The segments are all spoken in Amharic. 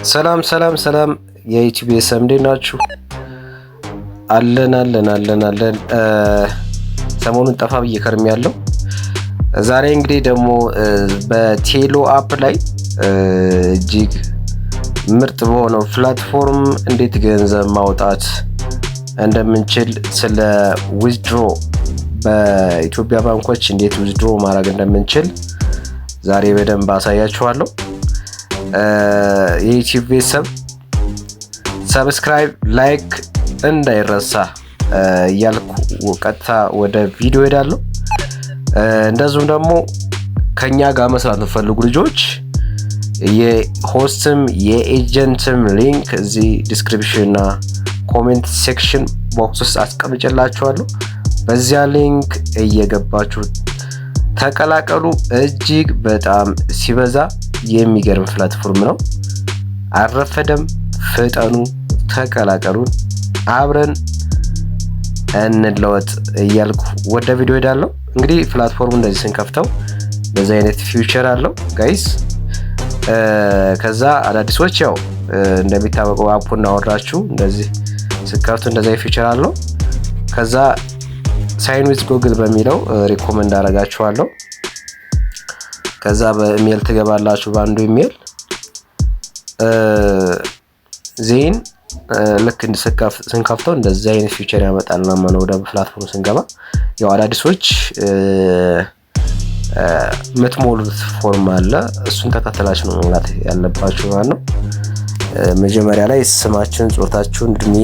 ሰላም የዩቲዩብ ሰምዴ ናችሁ? አለን ሰሞኑን ጠፋ ብዬ ከርም ያለው ዛሬ እንግዲህ ደግሞ በቴሎ አፕ ላይ እጅግ ምርጥ በሆነው ፕላትፎርም እንዴት ገንዘብ ማውጣት እንደምንችል ስለ ዊዝድሮ በኢትዮጵያ ባንኮች እንዴት ዊዝድሮ ማድረግ እንደምንችል ዛሬ በደንብ አሳያችኋለሁ። የዩቲዩብ ቤተሰብ ሰብስክራይብ፣ ላይክ እንዳይረሳ እያልኩ ቀጥታ ወደ ቪዲዮ ሄዳለሁ። እንደዚሁም ደግሞ ከኛ ጋር መስራት የምትፈልጉ ልጆች የሆስትም የኤጀንትም ሊንክ እዚህ ዲስክሪፕሽን እና ኮሜንት ሴክሽን ቦክስ ውስጥ አስቀምጬላችኋለሁ። በዚያ ሊንክ እየገባችሁ ተቀላቀሉ። እጅግ በጣም ሲበዛ የሚገርም ፕላትፎርም ነው። አረፈደም፣ ፍጠኑ፣ ተቀላቀሉን፣ አብረን እንለወጥ እያልኩ ወደ ቪዲዮ ሄዳለሁ። እንግዲህ ፕላትፎርሙ እንደዚህ ስንከፍተው በዚህ አይነት ፊውቸር አለው ጋይስ። ከዛ አዳዲሶች ያው እንደሚታወቀው አፑን አወራችሁ እንደዚህ ስከፍቱ እንደዚህ ፊውቸር አለው። ከዛ ሳይን ዊዝ ጉግል በሚለው ሪኮመንድ አደርጋችኋለሁ። ከዛ በኢሜል ትገባላችሁ። በአንዱ ኢሜል ዜን ልክ ስንከፍተው እንደዚህ አይነት ፊውቸር ያመጣልና ማነው ወደ ፕላትፎርሙ ስንገባ ያው አዳዲሶች የምትሞሉት ፎርም አለ። እሱን ተከተላችሁ ነው መሙላት ያለባችሁ ማለት ነው። መጀመሪያ ላይ ስማችሁን፣ ጾታችሁን፣ እድሜ፣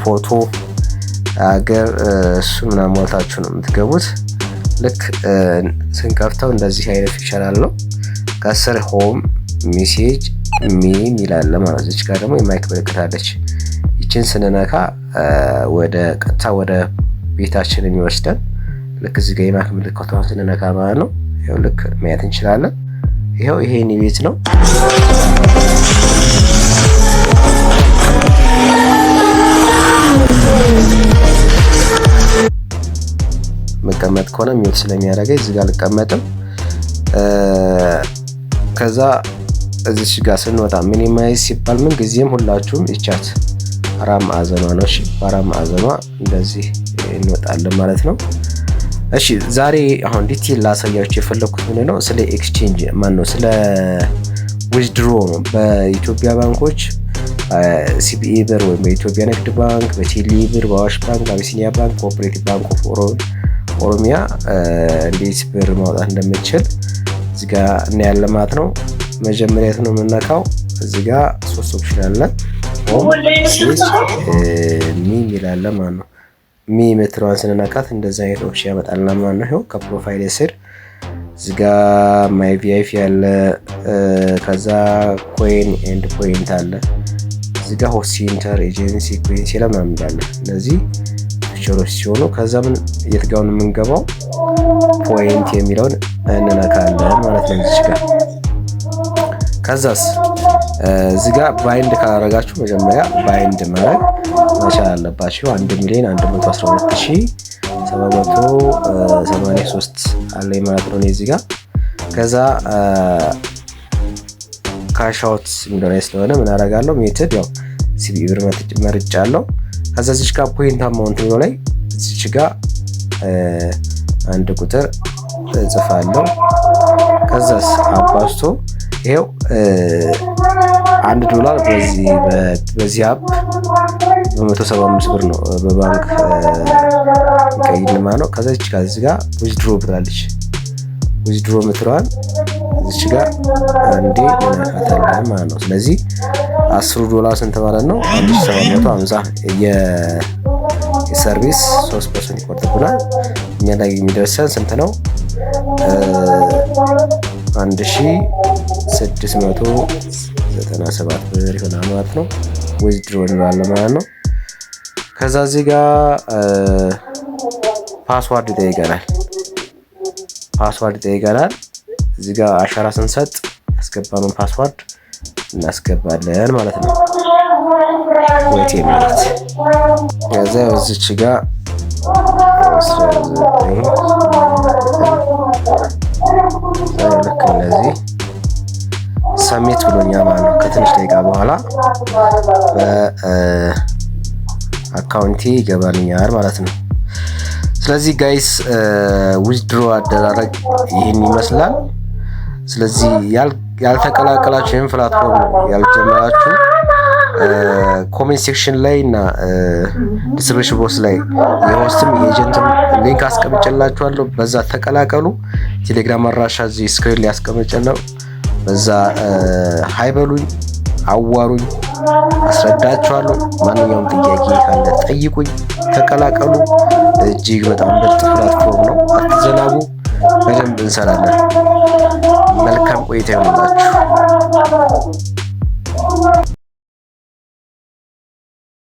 ፎቶ፣ አገር እሱን ምናምን ሞልታችሁ ነው የምትገቡት። ልክ ስንከፍተው እንደዚህ አይነት ፊቸር አለው። ከስር ሆም ሜሴጅ ሚም ይላል ማለት ነው። እዚህ ጋር ደግሞ የማይክ ምልክት አለች። ይችን ስንነካ ወደ ቀጥታ ወደ ቤታችን የሚወስደን ልክ እዚህ ጋር የማይክ ምልክቷን ስንነካ ማለት ነው። ይሄው ልክ ማየት እንችላለን። ይሄው ይሄን ቤት ነው። መቀመጥ ከሆነ ሚውት ስለሚያደርገኝ እዚህ ጋር ልቀመጥም። ከዛ እዚህ ጋር ስንወጣ ሚኒማይዝ ሲባል ምን ጊዜም ሁላችሁም ይቻት አራት ማዕዘኗ ነው። እሺ በአራት ማዕዘኗ እንደዚህ እንወጣለን ማለት ነው። እሺ ዛሬ አሁን ዲቴል ላሳያችሁ የፈለኩት ምንድነው ስለ ኤክስቼንጅ ነው ስለ ዊዝድሮ በኢትዮጵያ ባንኮች ሲቢኢ ብር ወይም በኢትዮጵያ ንግድ ባንክ፣ በቴሌ ብር፣ በአዋሽ ባንክ፣ በአቢሲኒያ ባንክ፣ ኮኦፐሬቲቭ ባንክ ኦፍ ኦሮሚያ እንዴት ብር ማውጣት እንደምንችል እዚህ ጋር እናያለን ማለት ነው። መጀመሪያ ነው የምንነካው። እዚህ ጋር ሶስት ኦፕሽን አለ። ሚ ይላል ማለት ነው። ሚ ሜትሯን ስንነካት እንደዛ አይነት ኦፕሽን ያመጣልና ማለት ነው። ይሄው ከፕሮፋይል ስር እዚህ ጋር ማይ ቪአይፒ ያለ፣ ከዛ ኮይን ኤንድ ፖይንት አለ። እዚህ ጋር ሆስት ሴንተር፣ ኤጀንሲ፣ ኮይን ሲለም ምናምን እንዳለ እነዚህ ፊቸሮች ሲሆኑ ከዛ ምን የትጋውን የምንገባው ፖይንት የሚለውን እንነካለን ማለት ነው። እዚህ ጋር ከዛስ እዚህ ጋር ባይንድ ካደረጋችሁ መጀመሪያ ባይንድ ማድረግ መቻል አለባችሁ። 1,112,783 አለኝ ማለት ነው እዚህ ጋር። ከዛ ካሽ አውት የሚለው ላይ ስለሆነ ምን አደርጋለሁ ሜትድ ያው ሲቢኢ ብር መርጫለሁ። ከዛ እዚህ ጋር ፖይንት አማውንት ነው ላይ እዚህ ጋር አንድ ቁጥር እጽፋለሁ። ከዛስ አባስቶ ይሄው $1 በዚህ አፕ በ175 ብር ነው በባንክ ቀይልማ ነው። ከዛ እዚህ ጋር ዊዝድሮ ብላለች። ዊዝድሮ ምትሯን እዚህ ጋር አንዴ እናካታለን ማለት ነው። ስለዚህ $10 ስንት ማለት ነው? 1750 የሰርቪስ 3% ይቆርጥብናል። እኛ ላይ የሚደርሰን ስንት ነው? 1697 ብር ይሆናል ማለት ነው። ዊዝድሮ እንላለን ማለት ነው። ከዛ እዚህ ጋር ፓስዋርድ ይጠይቀናል። እዚህ ጋር አሻራ ስንሰጥ ያስገባነውን ፓስዋርድ እናስገባለን ማለት ነው። ወይት የሚሉት ከዛ እዚች ጋር ልክ እንደዚህ ሰሜት ብሎኛል ማለት ነው። ከትንሽ ደቂቃ በኋላ በአካውንቴ ይገባልኛል ማለት ነው። ስለዚህ ጋይስ ዊዝድሮ አደራረግ ይህን ይመስላል። ስለዚህ ያልተቀላቀላችሁ ይህን ፕላትፎርም ያልጀመራችሁ ኮሜንት ሴክሽን ላይ እና ዲስክሪፕሽን ቦክስ ላይ የሆስትም የኤጀንትም ሊንክ አስቀምጬላችኋለሁ። በዛ ተቀላቀሉ። ቴሌግራም አድራሻ እዚህ ስክሪን ላይ አስቀምጬለሁ። በዛ ሃይበሉኝ፣ አዋሩኝ፣ አስረዳችኋለሁ። ማንኛውም ጥያቄ ካለ ጠይቁኝ፣ ተቀላቀሉ። እጅግ በጣም ምርጥ ፕላትፎርም ነው። አትዘናጉ። በደንብ እንሰራለን። መልካም ቆይታ ይሆንላችሁ።